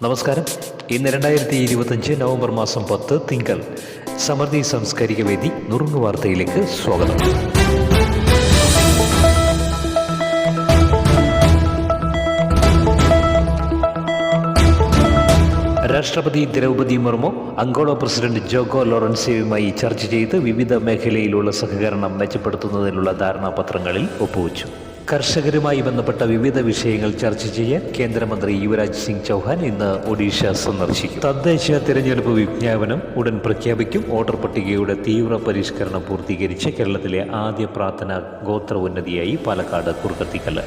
നമസ്കാരം. ഇന്ന് 2025 നവംബർ മാസം 10 തിങ്കൾ. സമൃദ്ധി സാംസ്കാരിക വേദി നുറുങ്ങു വാർത്തയിലേക്ക് സ്വാഗതം. രാഷ്ട്രപതി ദ്രൗപദി മുർമു അംഗോള പ്രസിഡന്റ് ജോക്കോ ലോറൻസിയുമായി ചർച്ച ചെയ്ത് വിവിധ മേഖലയിലുള്ള സഹകരണം മെച്ചപ്പെടുത്തുന്നതിനുള്ള ധാരണാപത്രങ്ങളിൽ ഒപ്പുവച്ചു. കർഷകരുമായി ബന്ധപ്പെട്ട വിവിധ വിഷയങ്ങൾ ചർച്ച ചെയ്യാൻ കേന്ദ്രമന്ത്രി യുവരാജ് സിംഗ് ചൗഹാൻ ഇന്ന് ഒഡീഷ സന്ദർശിക്കും. തദ്ദേശ തിരഞ്ഞെടുപ്പ് വിജ്ഞാപനം ഉടൻ പ്രഖ്യാപിക്കും. വോട്ടർ പട്ടികയുടെ തീവ്ര പരിഷ്കരണം പൂർത്തീകരിച്ച് കേരളത്തിലെ ആദ്യ പ്രാർത്ഥന ഗോത്ര ഉന്നതിയായി പാലക്കാട് കുറുക്കത്തിക്കല്ല്.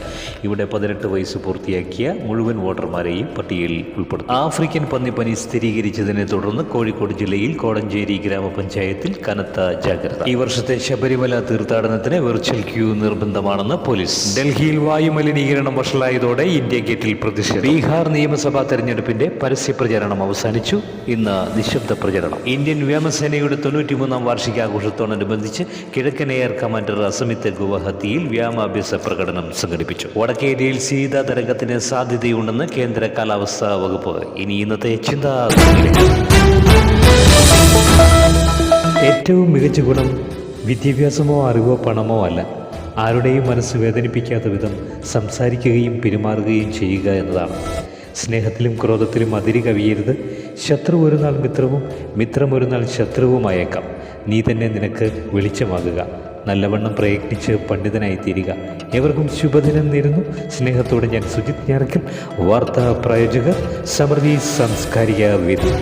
ഇവിടെ 18 വയസ്സ് പൂർത്തിയാക്കിയ മുഴുവൻ വോട്ടർമാരെയും പട്ടികയിൽ ഉൾപ്പെടുത്തും. ആഫ്രിക്കൻ പന്നിപ്പനി സ്ഥിരീകരിച്ചതിനെ തുടർന്ന് കോഴിക്കോട് ജില്ലയിൽ കോടഞ്ചേരി ഗ്രാമപഞ്ചായത്തിൽ കനത്ത ജാഗ്രത. ഈ വർഷത്തെ ശബരിമല തീർത്ഥാടനത്തിന് വെർച്വൽ ക്യൂ നിർബന്ധമാണെന്ന് പോലീസ്. ഡൽഹിയിൽ വായുമലിനീകരണം വഷളായതോടെ ഇന്ത്യ ഗേറ്റിൽ പ്രതിഷേധം. ബീഹാർ നിയമസഭാ തെരഞ്ഞെടുപ്പിന്റെ പരസ്യ പ്രചരണം അവസാനിച്ചു. ഇന്ന് നിശബ്ദ പ്രചരണം. ഇന്ത്യൻ വ്യോമസേനയുടെ 93-ാം വാർഷികാഘോഷത്തോടനുബന്ധിച്ച് കിഴക്കൻ എയർ കമാൻഡർ അസമിത് ഗുവാഹത്തിയിൽ വ്യോമാഭ്യാസ പ്രകടനം സംഘടിപ്പിച്ചു. വടക്കേന്ത്യയിൽ ശീതതരംഗത്തിന് സാധ്യതയുണ്ടെന്ന് കേന്ദ്ര കാലാവസ്ഥാ വകുപ്പ്. ഇനി ഇന്നത്തെ ചിന്താ. ഏറ്റവും മികച്ച ഗുണം വിദ്യാഭ്യാസമോ അറിവോ പണമോ അല്ല, ആരുടെയും മനസ്സ് വേദനിപ്പിക്കാത്ത വിധം സംസാരിക്കുകയും പെരുമാറുകയും ചെയ്യുക എന്നതാണ്. സ്നേഹത്തിലും ക്രോധത്തിലും അതിരി കവിയരുത്. ശത്രു ഒരു നാൾ മിത്രവും മിത്രം ഒരു നാൾ ശത്രുവുമായേക്കാം. നീ തന്നെ നിനക്ക് വെളിച്ചമാകുക. നല്ലവണ്ണം പ്രയത്നിച്ച് പണ്ഡിതനായി തീരുക. എവർക്കും ശുഭദിനം നേരുന്നു. സ്നേഹത്തോടെ ഞാൻ സുജിത് ഞാറക്കൽ. വാർത്താ പ്രായോജകർ സമൃദ്ധി സാംസ്കാരിക വേദി.